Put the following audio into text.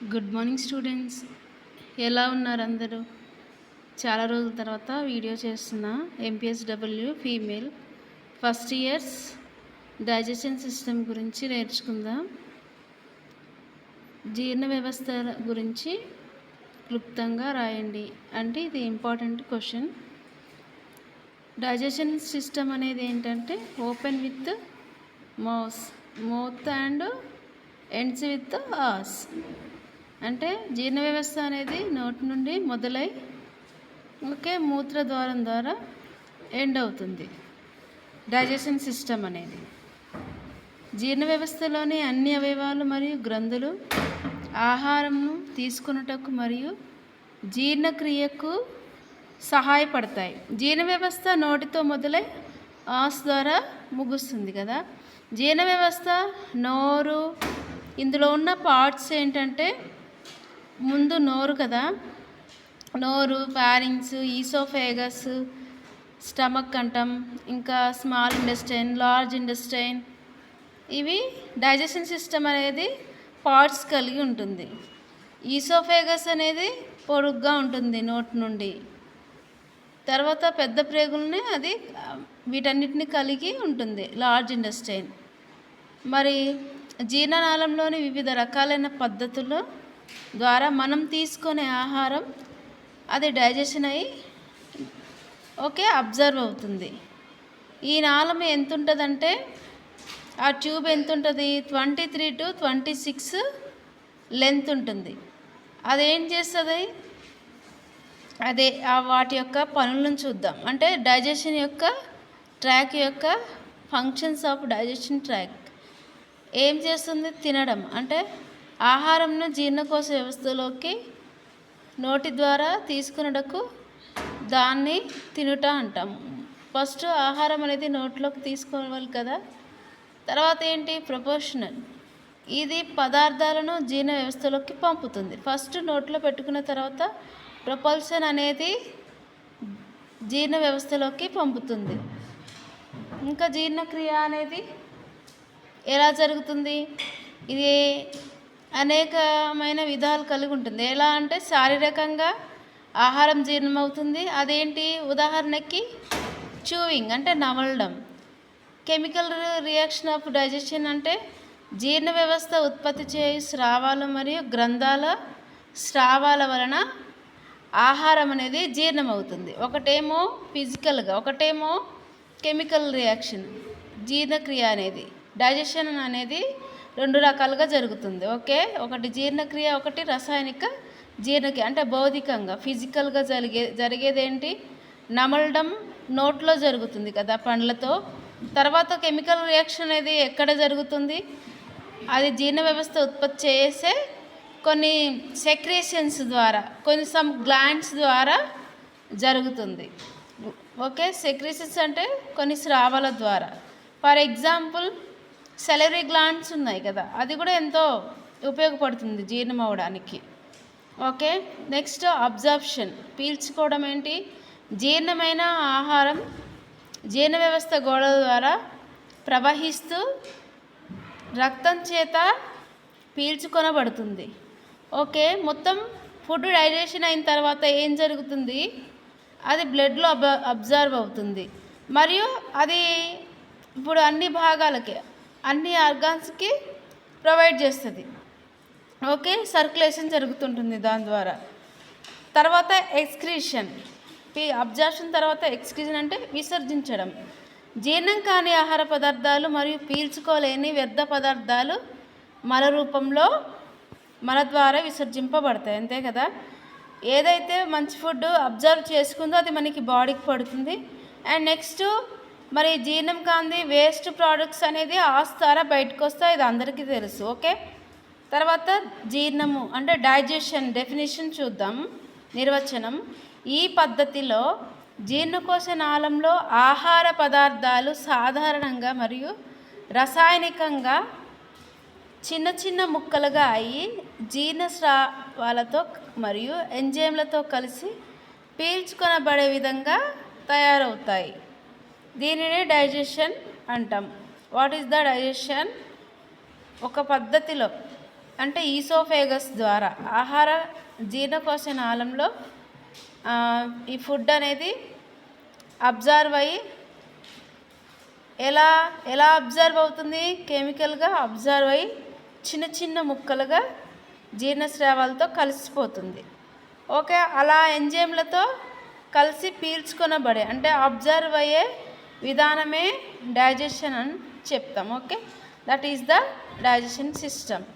Good morning students. ఎలా ఉన్నారు అందరూ? చాలా రోజుల తర్వాత వీడియో చేస్తున్నా. MPSW female first years digestion system గురించి నేర్చుకుందాం. జీర్ణ వ్యవస్థ గురించి క్లుప్తంగా రాయండి. అంటే ఇది ఇంపార్టెంట్ క్వశ్చన్. డైజెషన్ సిస్టమ్ అనేది ఏంటంటే open with mouth and ends with anus. అంటే జీర్ణ వ్యవస్థ అనేది నోటి నుండి మొదలై మూత్రద్వారం ద్వారా ఎండ్ అవుతుంది. డైజెషన్ సిస్టమ్ అనేది జీర్ణ వ్యవస్థలోని అన్ని అవయవాలు మరియు గ్రంథులు ఆహారంను తీసుకొనుటకు మరియు జీర్ణక్రియకు సహాయపడతాయి. జీర్ణ వ్యవస్థ నోటితో మొదలై ఆస్ ద్వారా ముగుస్తుంది కదా. జీర్ణ వ్యవస్థ నోరు, ఇందులో ఉన్న పార్ట్స్ ఏంటంటే ముందు నోరు కదా, నోరు, ఫారింగ్స్, ఈసోఫేగస్, స్టమక్ అంటాం, ఇంకా స్మాల్ ఇంటెస్టైన్, లార్జ్ ఇంటెస్టైన్. ఇవి డైజెషన్ సిస్టమ్ అనేది పార్ట్స్ కలిగి ఉంటుంది. ఈసోఫేగస్ అనేది పొడుగ్గా ఉంటుంది నోటి నుండి. తర్వాత పెద్ద ప్రేగుల్ని అది వీటన్నిటిని కలిగి ఉంటుంది లార్జ్ ఇంటెస్టైన్. మరి జీర్ణనాళంలోని వివిధ రకాలైన పద్ధతుల ద్వారా మనం తీసుకునే ఆహారం అది డైజెషన్ అయ్యి అబ్జర్వ్ అవుతుంది. ఈ నాళం ఎంత ఉంటుందంటే, ఆ ట్యూబ్ ఎంత ఉంటుంది, 23 to 26 లెంత్ ఉంటుంది. అదేం చేస్తుంది, అదే వాటి యొక్క పనులను చూద్దాం. అంటే డైజెషన్ యొక్క ట్రాక్ యొక్క ఫంక్షన్స్ ఆఫ్ డైజెషన్ ట్రాక్ ఏం చేస్తుంది, తినడం. అంటే ఆహారంను జీర్ణకోశ వ్యవస్థలోకి నోటి ద్వారా తీసుకున్నటకు దాన్ని తినుట అంటాము. ఫస్ట్ ఆహారం అనేది నోట్లోకి తీసుకోవాలి కదా. తర్వాత ఏంటి, ప్రపోర్షనల్. ఇది పదార్థాలను జీర్ణ వ్యవస్థలోకి పంపుతుంది. ఫస్ట్ నోట్లో పెట్టుకున్న తర్వాత ప్రొపల్షన్ అనేది జీర్ణ వ్యవస్థలోకి పంపుతుంది. ఇంకా జీర్ణక్రియ అనేది ఎలా జరుగుతుంది, ఇది అనేకమైన విధాలు కలిగి ఉంటుంది. ఎలా అంటే శారీరకంగా ఆహారం జీర్ణమవుతుంది. అదేంటి, ఉదాహరణకి చూవింగ్ అంటే నమలడం. కెమికల్ రియాక్షన్ ఆఫ్ డైజెషన్ అంటే జీర్ణ వ్యవస్థ ఉత్పత్తి చేయు స్రావాలు మరియు గ్రంథాల స్రావాల వలన ఆహారం అనేది జీర్ణమవుతుంది. ఒకటేమో ఫిజికల్గా, ఒకటేమో కెమికల్ రియాక్షన్. జీర్ణక్రియ అనేది, డైజెషన్ అనేది 2 రకాలుగా జరుగుతుంది. ఒకటి జీర్ణక్రియ, ఒకటి రసాయనిక జీర్ణక్రియ. అంటే భౌతికంగా ఫిజికల్గా జరిగేదేంటి, నమలడం నోట్లో జరుగుతుంది కదా పండ్లతో. తర్వాత కెమికల్ రియాక్షన్ అనేది ఎక్కడ జరుగుతుంది, అది జీర్ణ వ్యవస్థ ఉత్పత్తి చేసే కొన్ని సెక్రేషన్స్ ద్వారా, కొన్ని సమ్ గ్లాండ్స్ ద్వారా జరుగుతుంది. సెక్రేషన్స్ అంటే కొన్ని స్రావాల ద్వారా. ఫర్ ఎగ్జాంపుల్ సెలరీ గ్లాండ్స్ ఉన్నాయి కదా, అది కూడా ఎంతో ఉపయోగపడుతుంది జీర్ణం అవడానికి. నెక్స్ట్ అబ్జార్ప్షన్, పీల్చుకోవడం. ఏంటి, జీర్ణమైన ఆహారం జీర్ణ వ్యవస్థ గోడల ద్వారా ప్రవహిస్తూ రక్తం చేత పీల్చుకొనబడుతుంది. మొత్తం ఫుడ్ డైజెషన్ అయిన తర్వాత ఏం జరుగుతుంది, అది బ్లడ్లో అబ్జర్వ్ అవుతుంది. మరియు అది ఇప్పుడు అన్ని భాగాలకి, అన్ని ఆర్గాన్స్కి ప్రొవైడ్ చేస్తుంది. సర్క్యులేషన్ జరుగుతుంటుంది దాని ద్వారా. తర్వాత ఎక్స్క్రీషన్, అబ్జార్ప్షన్ తర్వాత ఎక్స్క్రీషన్ అంటే విసర్జించడం. జీర్ణం కాని ఆహార పదార్థాలు మరియు పీల్చుకోలేని వ్యర్థ పదార్థాలు మల రూపంలో మల ద్వారా విసర్జింపబడతాయి. అంతే కదా. ఏదైతే మంచి ఫుడ్ అబ్జర్వ్ చేసుకుందో అది మనకి బాడీకి పడుతుంది. అండ్ నెక్స్ట్ మరి జీర్ణం కాంది వేస్ట్ ప్రోడక్ట్స్ అనేది ఆస్తారా బయటకు వస్తాయి, ఇది అందరికీ తెలుసు. తర్వాత జీర్ణము అంటే డైజెషన్ డెఫినేషన్ చూద్దాం. నిర్వచనం, ఈ పద్ధతిలో జీర్ణకోశ నాళంలో ఆహార పదార్థాలు సాధారణంగా మరియు రసాయనికంగా చిన్న చిన్న ముక్కలుగా అయ్యి జీర్ణ స్రావాలతో మరియు ఎంజైమ్లతో కలిసి పీల్చుకొనబడే విధంగా తయారవుతాయి. దీనినే డైజెషన్ అంటాం. What is the digestion? ఒక పద్ధతిలో అంటే ఈసోఫేగస్ ద్వారా ఆహార జీర్ణకోశ నాళంలో ఈ ఫుడ్ అనేది అబ్జర్వ్ అయ్యి ఎలా అబ్జర్వ్ అవుతుంది, కెమికల్గా అబ్జర్వ్ అయ్యి చిన్న చిన్న ముక్కలుగా జీర్ణస్రావాలతో కలిసిపోతుంది. ఓకే, అలా ఎంజైమ్లతో కలిసి పీల్చుకొనబడే అంటే అబ్జర్వ్ అయ్యే విధానమే డైజెషన్ అని చెప్తాం. Okay, that is the digestion system.